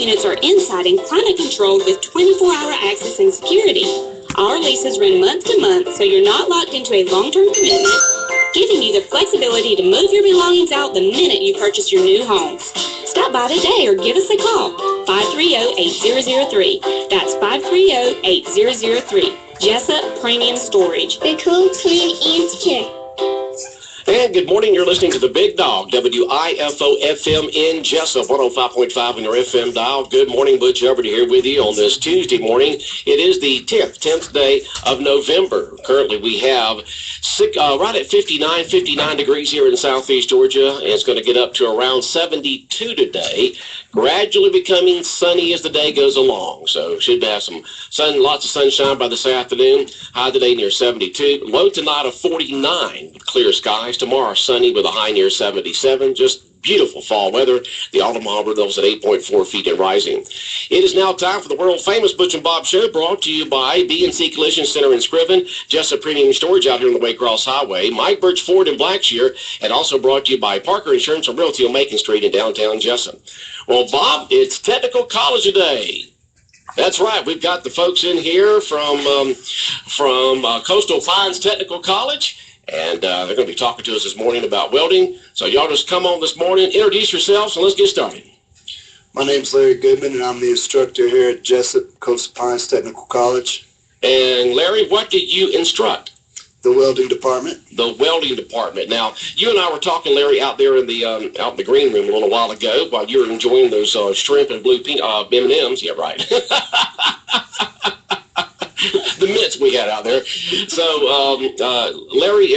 units are inside and climate controlled with 24-hour access and security. Our leases run month to month, so you're not locked into a long-term commitment, giving you the flexibility to move your belongings out the minute you purchase your new home. Stop by today or give us a call, 530-8003. That's 530-8003. Jessup Premium Storage. The cool, clean, and secure. And good morning. You're listening to The Big Dog, WIFO-FM in Jessup, 105.5 on your FM dial. Good morning, Butch here with you on this Tuesday morning. It is the 10th day of November. Currently, we have right at 59 degrees here in southeast Georgia, and it's going to get up to around 72 today, gradually becoming sunny as the day goes along. So should have some sun, lots of sunshine by this afternoon. High today near 72. Low tonight of 49 with clear skies. Tomorrow sunny with a high near 77. Just beautiful fall weather. The altometer those at 8.4 feet and rising. It is now time for the world-famous Butch and Bob Show, brought to you by B&C Collision Center in Scriven, Jessup Premium Storage out here on the Waycross Highway, Mike Birch Ford in Blackshear, and also brought to you by Parker Insurance on Realty on Macon Street in downtown Jessup. Well, Bob, it's Technical College Day. That's right. We've got the folks in here from Coastal Pines Technical College. And they're going to be talking to us this morning about welding. So y'all just come on this morning, introduce yourselves, and let's get started. My name's Larry Goodman, and I'm the instructor here at Jessup Coastal Pines Technical College. And Larry, what do you instruct? The welding department. The welding department. Now, you and I were talking, Larry, out there in the green room a little while ago while you were enjoying those shrimp and blue M&Ms. Yeah, right. The mitts we had out there. So Larry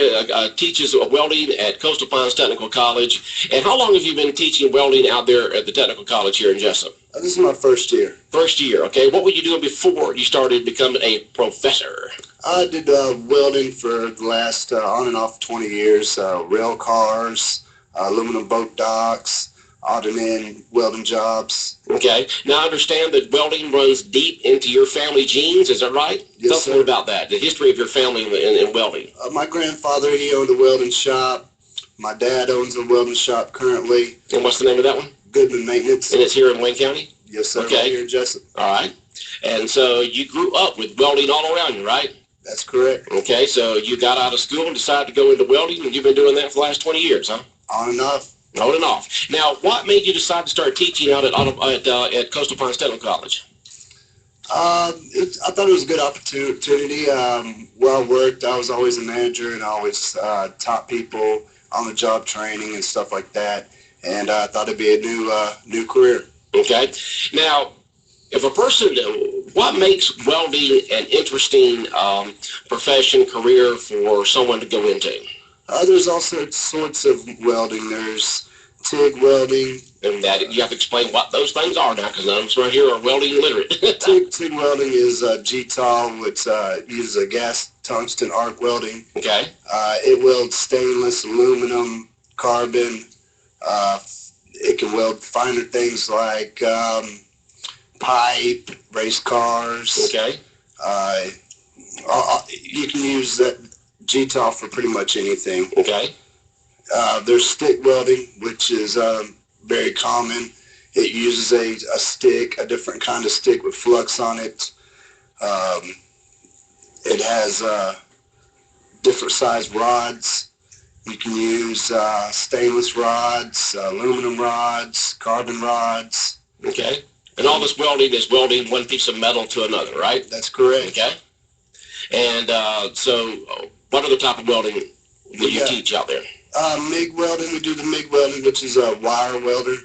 teaches welding at Coastal Pines Technical College. And how long have you been teaching welding out there at the Technical College here in Jessup? This is my first year. First year, okay. What were you doing before you started becoming a professor? I did welding for the last on and off 20 years, rail cars, aluminum boat docks, odd and end welding jobs. Okay. Now, I understand that welding runs deep into your family genes. Is that right? Yes, Tell us more about that, the history of your family in welding. My grandfather, he owned a welding shop. My dad owns a welding shop currently. And what's the name of that one? Goodman Maintenance. And it's here in Wayne County? Yes, sir. Okay. Right here in Jessup. All right. And so you grew up with welding all around you, right? That's correct. Okay. So you got out of school and decided to go into welding, and you've been doing that for the last 20 years, huh? On and off. On and off. Now, what made you decide to start teaching out at Coastal Pines Technical College? I thought it was a good opportunity. Where I worked, I was always a manager and I always taught people on-the-job training and stuff like that. And I thought it'd be a new career. Okay. Now, if a person, what makes welding an interesting profession, career for someone to go into? There's all sorts of welding. There's TIG welding. And that you have to explain what those things are now, because none of us right here are welding literate. TIG welding is GTOL, which uses a gas tungsten arc welding. Okay. It welds stainless, aluminum, carbon. It can weld finer things like pipe, race cars. Okay. You can use that GTOL for pretty much anything. Okay. There's stick welding, which is very common. It uses a stick, a different kind of stick with flux on it. It has different size rods. You can use stainless rods, aluminum rods, carbon rods. Okay. And all this welding is welding one piece of metal to another, right? That's correct. Okay. And so what other type of welding do you teach out there? MIG welding. We do the MIG welding, which is a wire welder.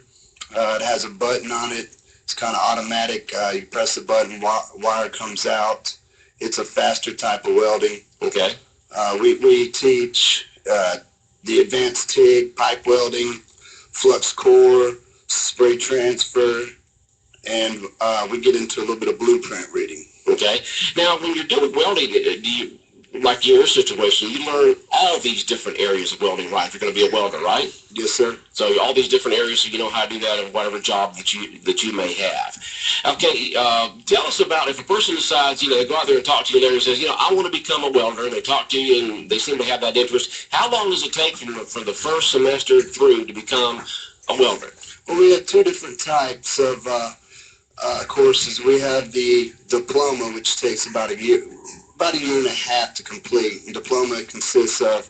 It has a button on it. It's kind of automatic. You press the button, wire comes out. It's a faster type of welding. Okay. We teach the advanced TIG, pipe welding, flux core, spray transfer, and we get into a little bit of blueprint reading. Okay. Now, when you're doing welding, do you, like your situation, you learn all these different areas of welding, right? If you're going to be a welder, right? Yes, sir. So all these different areas, so you know how to do that in whatever job that you may have. Okay, tell us about if a person decides, they go out there and talk to you there and says, I want to become a welder, and they talk to you and they seem to have that interest. How long does it take from the first semester through to become a welder? Well, we have two different types of courses. We have the diploma, which takes about a year and a half to complete. The diploma consists of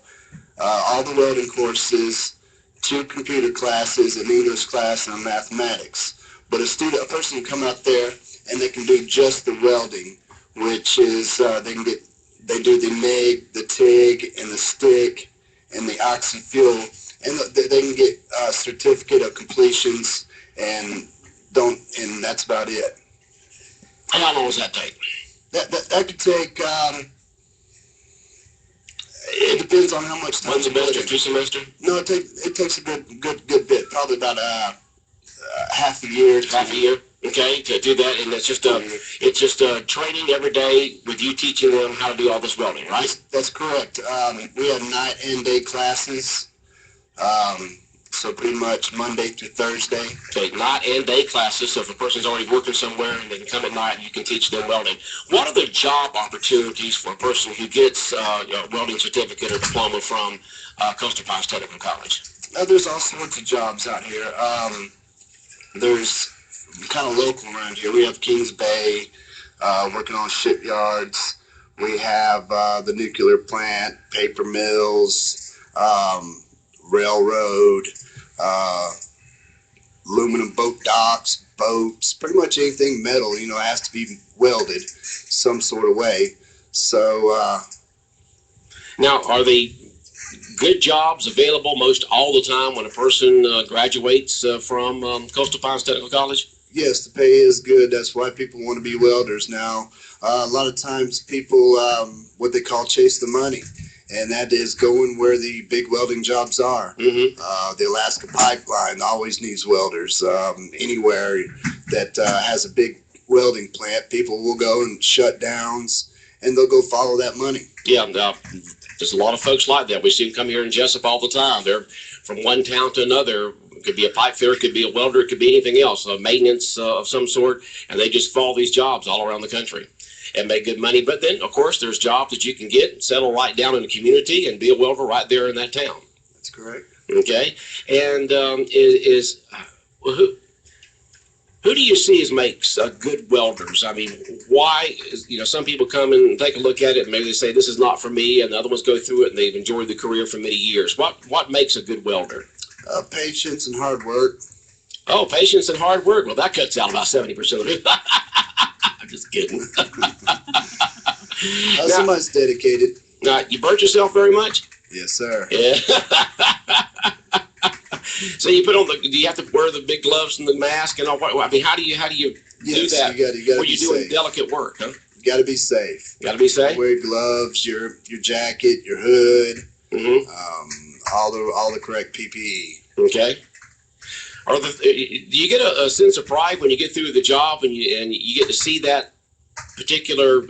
all the welding courses, 2 computer classes, an English class, and a mathematics. But a person can come out there and they can do just the welding, which is they do the MIG, the TIG, and the stick, and the oxy fuel, and they can get a certificate of completions, and that's about it. How long does that take? That could take. It depends on how much time. 1 semester, 2 semester? No, it takes a good bit, probably about half a year. Half a year, okay, to do that, and it's just training every day with you teaching them how to do all this welding, right? That's correct. We have night and day classes, so pretty much Monday through Thursday. Okay, night and day classes, so if a person's already working somewhere and they can come at night and you can teach them welding. What are the job opportunities for a person who gets a welding certificate or diploma from Coastal Pines Technical College? There's all sorts of jobs out here. There's kind of local around here. We have Kings Bay, working on shipyards. We have the nuclear plant, paper mills, railroad, aluminum boat docks, boats, pretty much anything metal, has to be welded some sort of way. So now, are the good jobs available most all the time when a person graduates from Coastal Pines Technical College? Yes, the pay is good. That's why people want to be welders now. A lot of times people, what they call chase the money, and that is going where the big welding jobs are. Mm-hmm. The Alaska Pipeline always needs welders. Anywhere that has a big welding plant, people will go and shut downs, and they'll go follow that money. Yeah, there's a lot of folks like that. We see them come here in Jessup all the time. They're from one town to another. It could be a pipe fitter, it could be a welder, it could be anything else, maintenance of some sort, and they just follow these jobs all around the country and make good money. But then, of course, there's jobs that you can get and settle right down in the community and be a welder right there in that town. That's correct. Okay, and who do you see as makes good welders? I mean, why? Some people come and take a look at it and maybe they say this is not for me, and the other ones go through it and they've enjoyed the career for many years. What makes a good welder? Patience and hard work. Oh, patience and hard work. Well, that cuts out about 70% of it. I'm just kidding. Somebody's dedicated. Now, you burnt yourself very much? Yes, sir. Yeah. So you do you have to wear the big gloves and the mask and all? I mean, how do you do that? You got to be doing safe. Delicate work, huh? You got to be safe. Got to be safe. Wear your gloves, your jacket, your hood, all the correct PPE. Okay. Do you get a sense of pride when you get through the job and you get to see that particular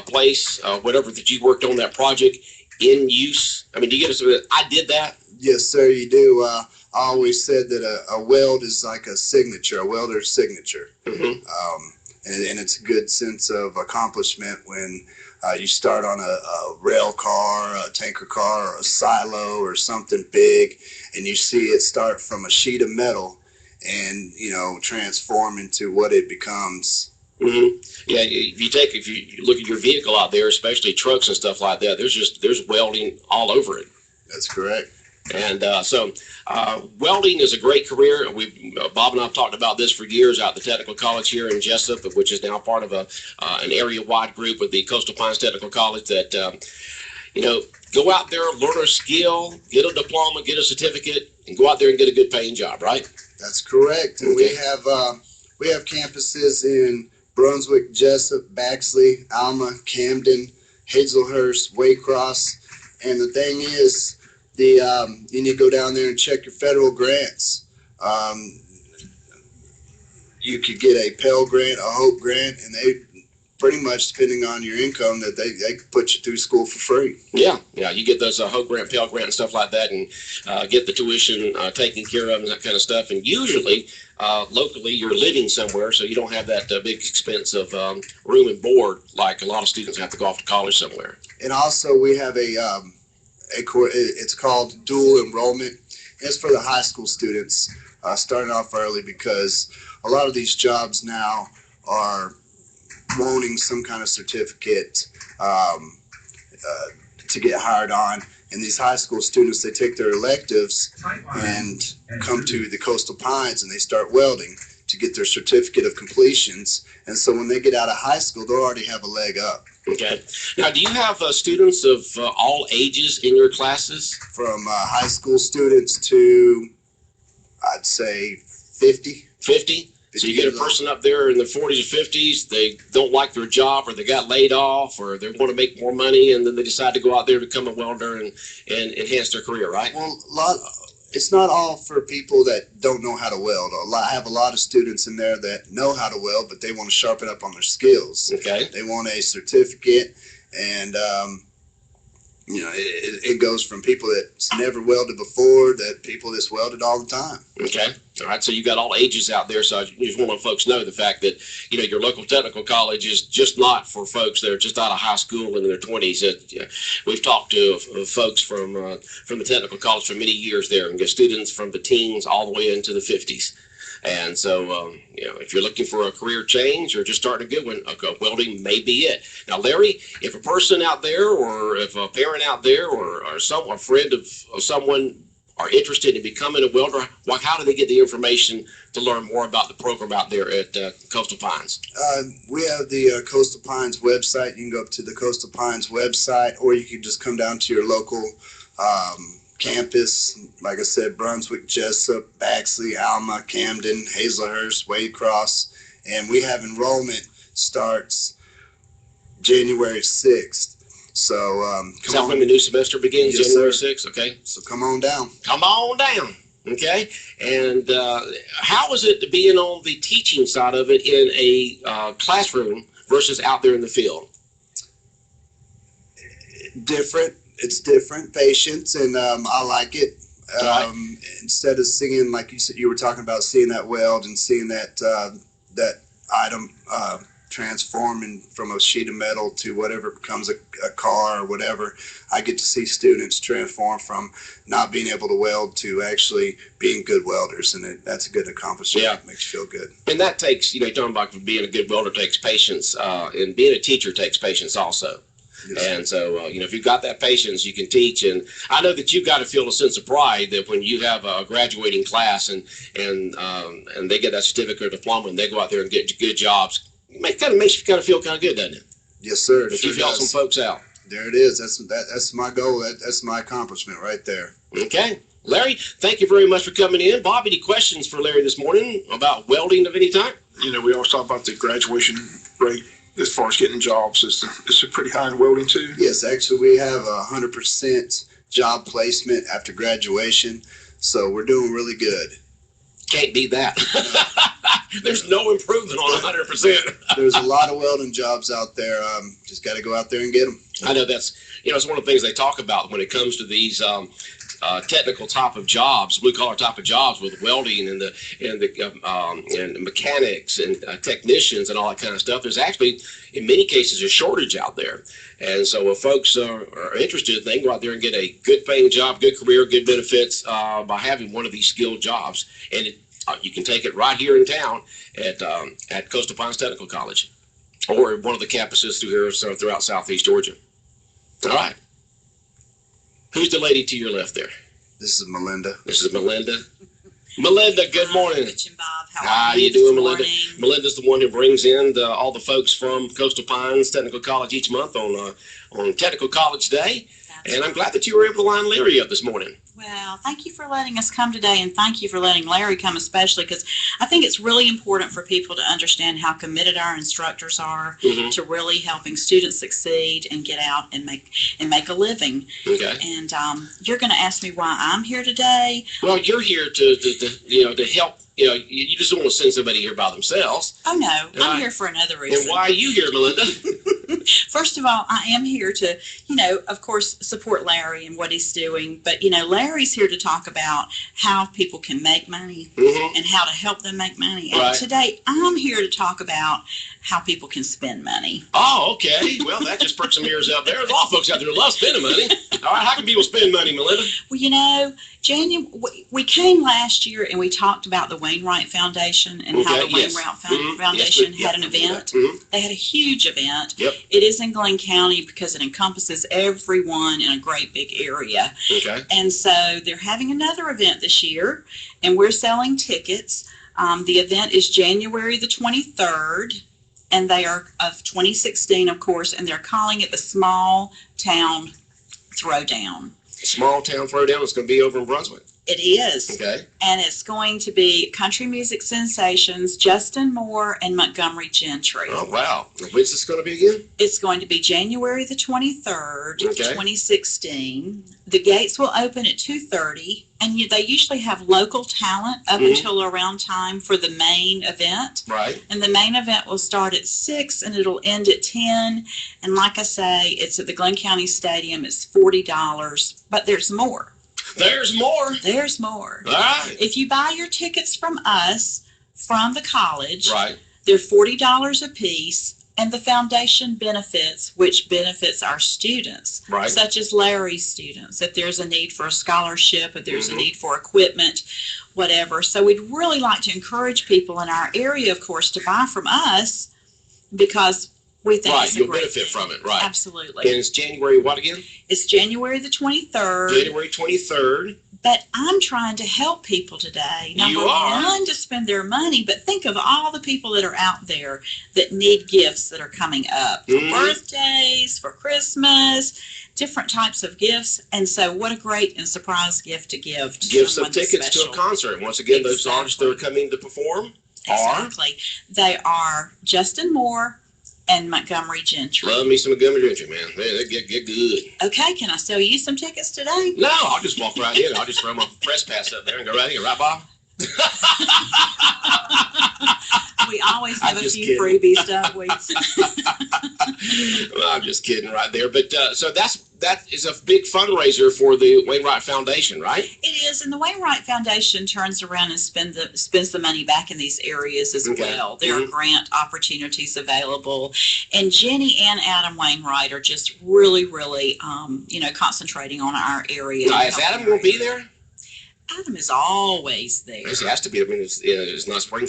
place, whatever that you worked on that project in use? I mean, do you get I did that? Yes, sir, you do. I always said that a weld is like a signature, a welder's signature. Mm-hmm. And it's a good sense of accomplishment when you start on a rail car, a tanker car, or a silo or something big, and you see it start from a sheet of metal and, transform into what it becomes. Mm-hmm. Yeah, if you look at your vehicle out there, especially trucks and stuff like that, there's welding all over it. That's correct. And so welding is a great career. Bob and I have talked about this for years out at the Technical College here in Jessup, which is now part of an area-wide group with the Coastal Pines Technical College that, go out there, learn a skill, get a diploma, get a certificate, and go out there and get a good paying job, right? That's correct. And okay. we have campuses in Brunswick, Jessup, Baxley, Alma, Camden, Hazelhurst, Waycross, and the thing is, you need to go down there and check your federal grants. You could get a Pell Grant, a Hope Grant, and they pretty much, depending on your income, that they could put you through school for free. Yeah, you get those Hope Grant, Pell Grant, and stuff like that, and get the tuition taken care of and that kind of stuff. And usually, locally, you're living somewhere, so you don't have that big expense of room and board like a lot of students have to go off to college somewhere. And also, we have it's called dual enrollment. It's for the high school students. starting off early, because a lot of these jobs now are wanting some kind of certificate to get hired on. And these high school students, they take their electives and come to the Coastal Pines and they start welding to get their certificate of completions. And so when they get out of high school, they'll already have a leg up. Okay. Now, do you have students of all ages in your classes? From high school students to, I'd say, 50. 50? So you get a person up there in their 40s or 50s, they don't like their job, or they got laid off, or they want to make more money, and then they decide to go out there to become a welder and enhance their career, right? Well, it's not all for people that don't know how to weld. I have a lot of students in there that know how to weld, but they want to sharpen up on their skills. Okay. They want a certificate, and it goes from people that's never welded before to people that's welded all the time. Okay. All right. So you got all ages out there. So I just want to let folks know the fact that, your local technical college is just not for folks that are just out of high school in their 20s. We've talked to folks from the technical college for many years there, and get students from the teens all the way into the 50s. And so, if you're looking for a career change or just starting a good one, welding may be it. Now, Larry, if a person out there, or if a parent out there, or a friend of someone are interested in becoming a welder, how do they get the information to learn more about the program out there at Coastal Pines? We have the Coastal Pines website. You can go up to the Coastal Pines website, or you can just come down to your local campus. Like I said, Brunswick, Jessup, Baxley, Alma, Camden, Hazelhurst, Waycross, and we have enrollment starts January 6th. So Is that when the new semester begins? Yes, January sir. 6th? Okay. So come on down. Come on down. Okay. And how is it being on the teaching side of it in a classroom versus out there in the field? Different. It's different. Patience, and I like it. Right. Instead of seeing, like you said, you were talking about seeing that weld and seeing that item transforming from a sheet of metal to whatever becomes a car or whatever, I get to see students transform from not being able to weld to actually being good welders, and that's a good accomplishment. Yeah. It makes you feel good. And that takes, you're talking about being a good welder takes patience, and being a teacher takes patience also. Yes. And so, if you've got that patience, you can teach. And I know that you've got to feel a sense of pride that when you have a graduating class and they get that certificate or diploma and they go out there and get good jobs, it kind of makes you feel kind of good, doesn't it? Yes, sir. If you've helped some folks out. There it is. That's my goal. That's my accomplishment right there. Okay. Larry, thank you very much for coming in. Bob, any questions for Larry this morning about welding of any type? We always talk about the graduation rate as far as getting jobs. It's pretty high in welding too. Yes, actually, we have 100% job placement after graduation, so we're doing really good. Can't beat that. There's no improvement on 100%. There's a lot of welding jobs out there. Just got to go out there and get them. I know that's, it's one of the things they talk about when it comes to these technical type of jobs, blue collar type of jobs with welding and the mechanics and technicians and all that kind of stuff. There's actually, in many cases, a shortage out there. And so if folks are interested, they can go out there and get a good paying job, good career, good benefits by having one of these skilled jobs. And you can take it right here in town at Coastal Pines Technical College or one of the campuses throughout Southeast Georgia. All right. Who's the lady to your left there? This is Melinda. This is Melinda. Melinda, good morning. Butch and Bob, How are you doing, Melinda? Melinda's the one who brings in all the folks from Coastal Pines Technical College each month on Technical College Day. And I'm glad that you were able to line Larry up this morning. Well, thank you for letting us come today, and thank you for letting Larry come especially, because I think it's really important for people to understand how committed our instructors are to really helping students succeed and get out and make a living. Okay. And you're going to ask me why I'm here today. Well, you're here to help you just don't want to send somebody here by themselves. Oh, no, Right. I'm here for another reason. And why are you here, Melinda? First of all, I am here to, of course, support Larry and what he's doing. But, Larry's here to talk about how people can make money Mm-hmm. and how to help them make money. Right. And today, I'm here to talk about how people can spend money. Oh, okay. Well, that just perks some ears out there. There's a lot of folks out there who love spending money. All right, how can people spend money, Melinda? Well, we came last year and we talked about the Wainwright Foundation and how the Okay, yes. Wainwright Mhm. Foundation Yes, had an event. Mhm. They had a huge event. Yep. It is in Glenn County because it encompasses everyone in a great big area. Okay. And so they're having another event this year, and we're selling tickets. The event is January the 23rd, and they are of 2016, of course, and they're calling it the Small Town Throwdown. Small Town Throwdown is going to be over in Brunswick. It is. Okay. And it's going to be country music sensations Justin Moore and Montgomery Gentry. Oh, wow. When's this going to be again? It's going to be January the 23rd, Okay. 2016. The gates will open at 2:30, and they usually have local talent up Mhm. until around time for the main event. Right. And the main event will start at 6 and it'll end at 10. And like I say, it's at the Glenn County Stadium. It's $40, but there's more. There's more. There's more. All right. If you buy your tickets from us, from the college, Right. they're $40 a piece, and the foundation benefits, which benefits our students, Right. such as Larry's students, if there's a need for a scholarship, if there's Mhm. a need for equipment, whatever. So we'd really like to encourage people in our area, of course, to buy from us because we think Right. it's a You'll great benefit from it. Right. Absolutely. And it's January what again? It's January the 23rd. January 23rd. But I'm trying to help people today. Number You are. one, to spend their money, but think of all the people that are out there that need gifts that are coming up for Mhm. birthdays, for Christmas, different types of gifts. And so, what a great and surprise gift to give to Give some someone that's tickets to a special. concert. Once again, those artists that are coming to perform are. Exactly. They are Justin Moore and Montgomery Gentry. Love me some Montgomery Gentry, man. They get good. Okay, can I sell you some tickets today? No, I'll just walk right in. I'll just throw my press pass up there and go right in. Right, Bob? We always have I'm a just few kidding. freebies, don't we? Well, I'm just kidding right there. But so that is a big fundraiser for the Wainwright Foundation, right? It is, and the Wainwright Foundation turns around and spends the money back in these areas as Okay. well. There are Mhm. grant opportunities available, and Jenny and Adam Wainwright are just really, really, concentrating on our area. Now, and is helping Adam our going to be area. there? Adam is always there. Yes, he has to be. I mean, it's not spring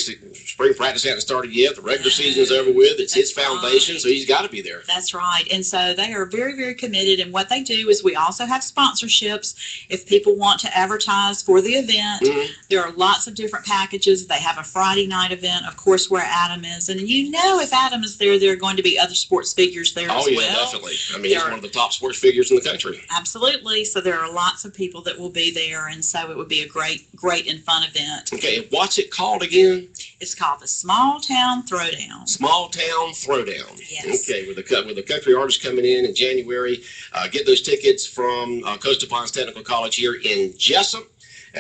practice hasn't started yet. The regular season's over with. It's his That's foundation, right. so he's got to be there. That's right. And so they are very, very committed. And what they do is we also have sponsorships. If people want to advertise for the event, Mhm. there are lots of different packages. They have a Friday night event, of course, where Adam is. And if Adam is there, there are going to be other sports figures there Oh, as yeah, well. definitely. I mean, he's There are- one of the top sports figures in the country. Absolutely. So there are lots of people that will be there. And so it would be a great and fun event. Okay, what's it called again? It's called the Small Town Throwdown. Small Town Throwdown. Yes. Okay, with the country artists coming in January, get those tickets from Coastal Pines Technical College here in Jessup.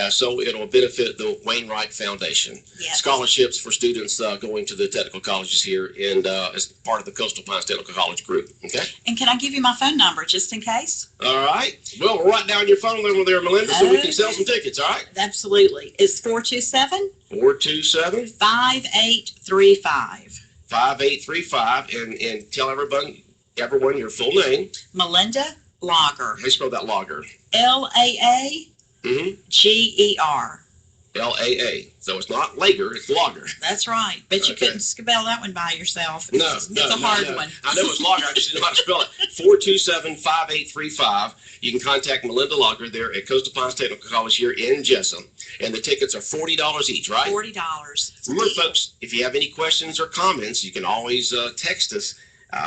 So it'll benefit the Wainwright Foundation. Yes. Scholarships for students going to the technical colleges here and as part of the Coastal Pines Technical College group. Okay. And can I give you my phone number just in case? All right. Well, we'll write down your phone number there, Melinda, so we can sell some tickets. All right. Absolutely. It's 427-5835. 427-5835 and tell everyone your full name. Melinda Lager. How do you spell that Lager? Laager. Laa. So it's not Lager, it's Lager. That's right. Bet you Okay. couldn't spell that one by yourself. No, It's no, a no, hard no. one. I know it's Lager, I just didn't know how to spell it. 427-5835. You can contact Melinda Lager there at Coastal Pines Technical College here in Jessup. And the tickets are $40 each, right? $40. Remember, folks, if you have any questions or comments, you can always text us.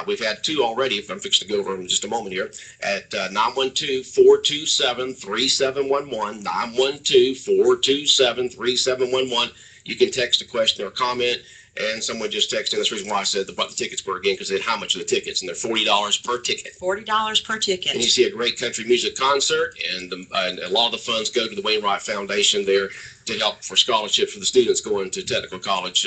We've had two already, if I'm fixing to go over them in just a moment here, at 912-427-3711, 912-427-3711. You can text a question or comment, And someone just texted, and that's the reason why I said what the tickets were again, because they had how much of the tickets, and they're $40 per ticket. $40 per ticket. And you see a great country music concert, and a lot of the funds go to the Wainwright Foundation there to help for scholarships for the students going to technical college,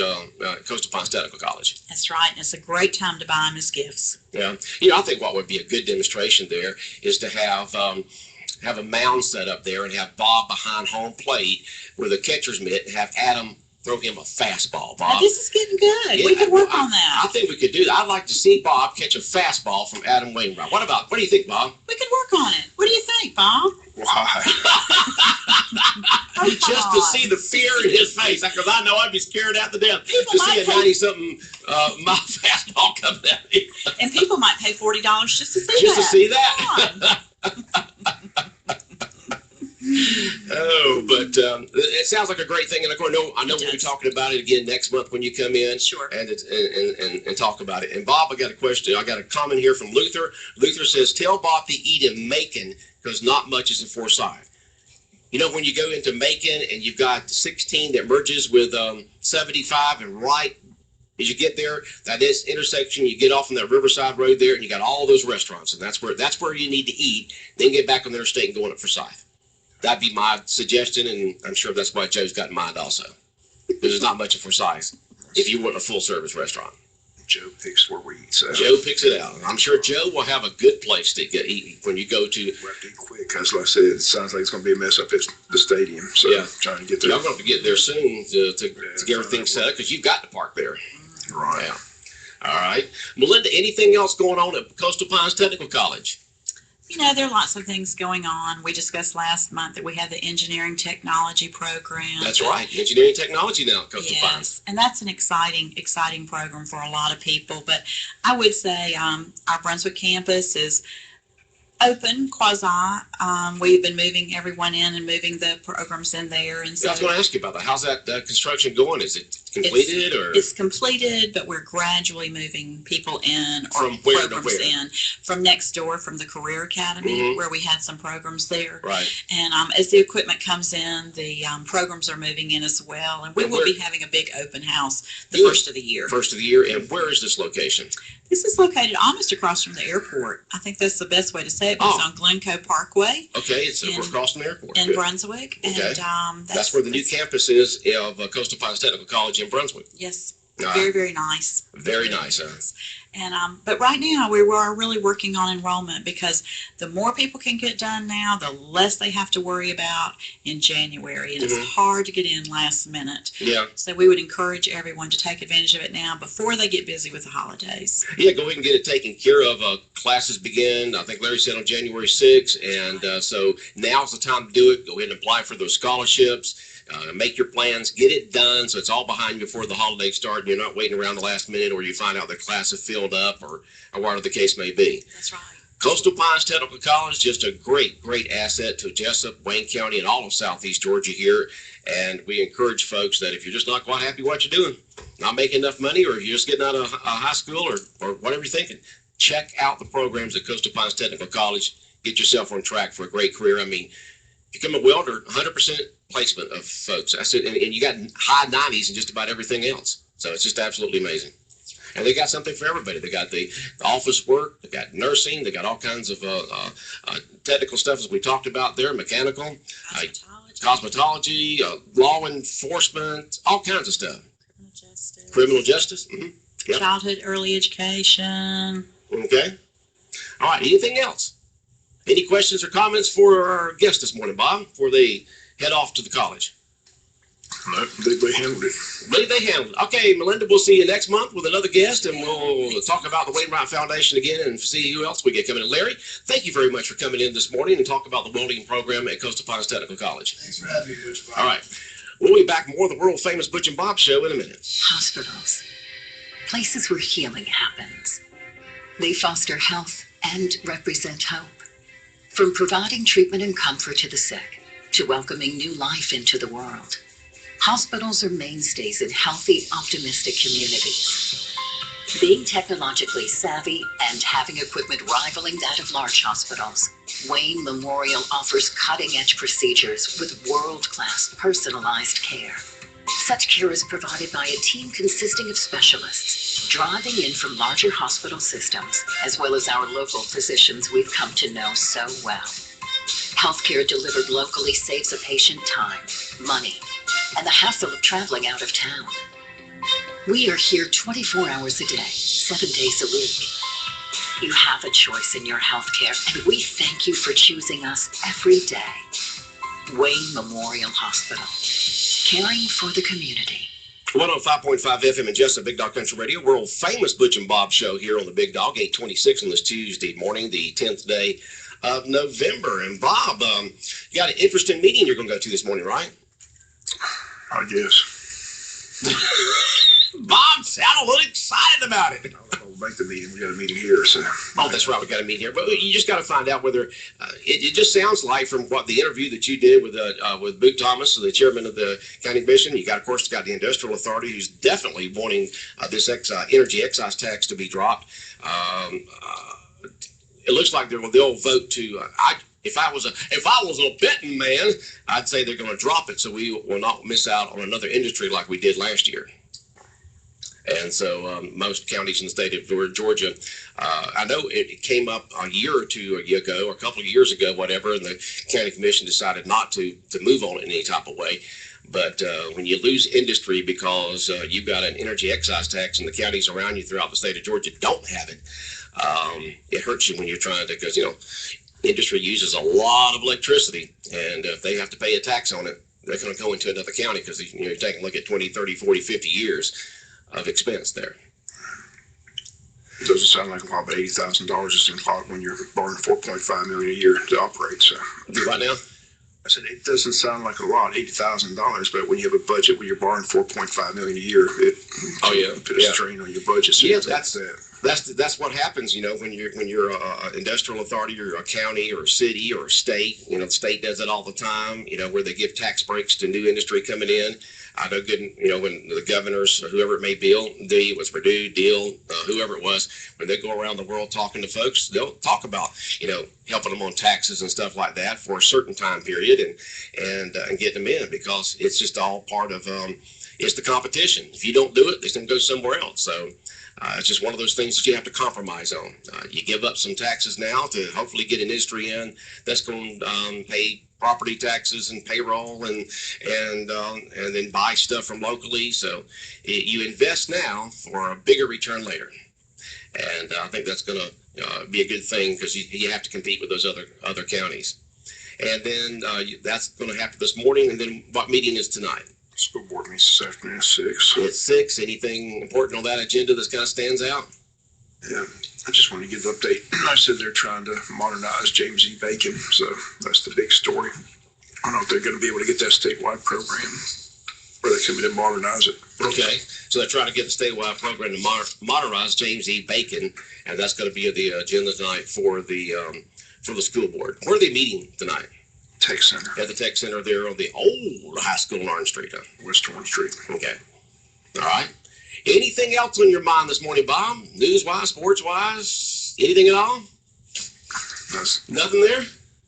Coastal Pines Technical College. That's right, and it's a great time to buy them as gifts. Yeah, I think what would be a good demonstration there is to have a mound set up there and have Bob behind home plate with a catcher's mitt and have Adam throw him a fastball, Bob. Now, this is getting good. Yeah, We could work on that. I think we could do that. I'd like to see Bob catch a fastball from Adam Wainwright. What do you think, Bob? We could work on it. What do you think, Bob? Why? Just to see the fear in his face, because I know I'd be scared out to death People to see might a 90-something mile fastball come down here. And people might pay $40 just to see that. Just to see Come that. on. Oh, but it sounds like a great thing, and of course, I know we'll be talking about it again next month when you come in. Sure. And talk about it. And Bob, I got a question. I got a comment here from Luther. Luther says, "Tell Bob to eat in Macon because not much is in Forsyth." You know, when you go into Macon and you've got 16 that merges with 75, and right as you get there, that is intersection, you get off on that Riverside Road there, and you got all those restaurants, and that's where you need to eat. Then get back on the interstate and go on to Forsyth. That'd be my suggestion, and I'm sure that's what Joe's got in mind also. Because there's not much of Forsyth if you want a full-service restaurant. Joe picks where we eat. So Joe picks it out. I'm sure Joe will have a good place to eat when you go to. we have to eat quick, because like I said, it sounds like it's going to be a mess up at the stadium. So Yeah. trying to get there. Y'all going to get there soon to get everything set up, because you've got to park there. Right. Yeah. All right. Melinda, anything else going on at Coastal Pines Technical College? You know, there are lots of things going on. We discussed last month that we have the engineering technology program. That's right. Engineering technology now at Coastal Pines. Yes, and that's an exciting program for a lot of people. But I would say our Brunswick campus is open, quasi. We've been moving everyone in and moving the programs in there. And so I was going to ask you about that. How's that construction going? Is it completed or? It's completed, but we're gradually moving people in or From where to programs where? in from next door, from the Career Academy, Mhm. where we had some programs there. Right. And as the equipment comes in, the programs are moving in as well. And we And will where- be having a big open house the Good. first of the year. First of the year. And where is this location? This is located almost across from the airport. I think that's the best way to say it. But It's Oh. on Glencoe Parkway Okay, it's In- across from the airport. in Good. Brunswick. Okay. And That's where the new campus is of Coastal Pines Technical College in Brunswick. Yes, All right. very, very nice. Very nice, huh? And but right now we are really working on enrollment, because the more people can get done now, the less they have to worry about in January. And Mhm. it's hard to get in last minute. Yeah. So we would encourage everyone to take advantage of it now before they get busy with the holidays. Yeah, go ahead and get it taken care of. Classes begin, I think Larry said, on January 6th. And so now's the time to do it. Go ahead and apply for those scholarships. Make your plans, get it done, so it's all behind you before the holidays start, and you're not waiting around the last minute, or you find out the class is filled up, or whatever the case may be. That's right. Coastal Pines Technical College, just a great asset to Jessup, Wayne County, and all of Southeast Georgia here. And we encourage folks that if you're just not quite happy what you're doing, not making enough money, or you're just getting out of high school, or whatever you're thinking, check out the programs at Coastal Pines Technical College. Get yourself on track for a great career. I mean, become a welder, 100% placement of folks. That's it. And you got high 90s in just about everything else. So it's just absolutely amazing. And they got something for everybody. They got the office work, they got nursing, they got all kinds of technical stuff, as we talked about there, mechanical, cosmetology, law enforcement, all kinds of stuff. Criminal justice. Mm-hmm. Yep. Childhood early education. Okay. All right. Anything else? Any questions or comments for our guest this morning, Bob, before they head off to the college? No, they handled it. Believe they handled it. Okay, Melinda, we'll see you next month with another guest, and we'll talk about the Wainwright Foundation again and see who else we get coming in. Larry, thank you very much for coming in this morning and talk about the welding program at Coastal Pines Technical College. Thanks for having me, Butch. All right. We'll be back more of the world-famous Butch and Bob show in a minute. Hospitals, places where healing happens. They foster health and represent hope. From providing treatment and comfort to the sick, to welcoming new life into the world, hospitals are mainstays in healthy, optimistic communities. Being technologically savvy and having equipment rivaling that of large hospitals, Wayne Memorial offers cutting-edge procedures with world-class personalized care. Such care is provided by a team consisting of specialists, driving in from larger hospital systems, as well as our local physicians we've come to know so well. Healthcare delivered locally saves a patient time, money, and the hassle of traveling out of town. We are here 24 hours a day, 7 days a week. You have a choice in your healthcare, and we thank you for choosing us every day. Wayne Memorial Hospital, caring for the community. 105.5 FM in Jessup, Big Dog Country Radio, world famous Butch and Bob show here on the Big Dog, 8:26 on this Tuesday morning, the 10th day of November. And Bob, you got an interesting meeting you're going to go to this morning, right? I guess. Bob sounded a little excited about it. I'll make the meeting. We got a meeting here, so. Oh, that's right. We got a meeting here, but you just got to find out whether it just sounds like from what the interview that you did with Big Thomas, the chairman of the county commission. You got, of course, got the industrial authority who's definitely wanting this energy excise tax to be dropped. It looks like they'll vote to. If I was a betting man, I'd say they're going to drop it so we will not miss out on another industry like we did last year. And so most counties in the state of Georgia, I know it came up a year or two ago, or a couple of years ago, whatever, and the county commission decided not to move on it in any type of way. But when you lose industry because you've got an energy excise tax and the counties around you throughout the state of Georgia don't have it, it hurts you when you're trying to, because, industry uses a lot of electricity, and if they have to pay a tax on it, they're going to go into another county because you're taking a look at 20, 30, 40, 50 years of expense there. It doesn't sound like a lot, but $80,000 is a lot when you're borrowing $4.5 million a year to operate. So Right now, I said it doesn't sound like a lot, $80,000, but when you have a budget where you're borrowing $4.5 million a year, it puts a strain on your budget. So yeah, that's what happens, when you're an industrial authority or a county or a city or a state. The state does it all the time. Where they give tax breaks to new industry coming in. I know good, when the governors or whoever it may be, it was Purdue, Deal, whoever it was, when they go around the world talking to folks, they'll talk about, helping them on taxes and stuff like that for a certain time period and getting them in, because it's just all part of, it's the competition. If you don't do it, they're going to go somewhere else. So it's just one of those things that you have to compromise on. You give up some taxes now to hopefully get an industry in that's going to pay property taxes and payroll and then buy stuff from locally. So you invest now for a bigger return later. And I think that's going to be a good thing, because you have to compete with those other counties. And then that's going to happen this morning. And then what meeting is tonight? School board meets this afternoon at 6. It's 6. Anything important on that agenda that kind of stands out? Yeah, I just want to give the update. I said they're trying to modernize James E. Bacon, so that's the big story. I don't know if they're going to be able to get that statewide program, or they come in and modernize it. Okay, so they're trying to get the statewide program to modernize James E. Bacon, and that's going to be the agenda tonight for the school board. Where are they meeting tonight? Tech Center. At the Tech Center there on the old high school on Orange Street, huh? West Orange Street. Okay. All right. Anything else on your mind this morning, Bob? News-wise, sports-wise, anything at all? Nothing there?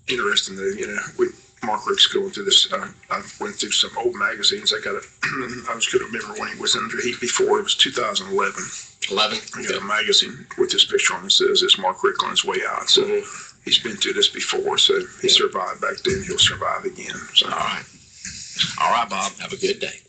Interesting that, Mark Rick's going through this. I went through some old magazines. I was going to remember when he was under heat before. It was 2011. 11? I got a magazine with this picture on it that says it's Mark Rick on his way out. So he's been through this before. So he survived back then. He'll survive again. So. All right. All right, Bob. Have a good day.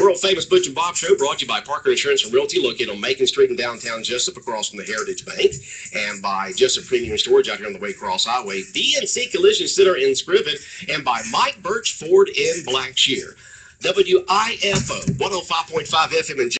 World famous Butch and Bob show brought to you by Parker Insurance and Realty, located on Macon Street in downtown Jessup, across from the Heritage Bank, and by Jessup Premium Storage out here on the Waycross Highway, DNC Collision Center in Scriven, and by Mike Birch Ford in Blackshear. WIFO 105.5 FM in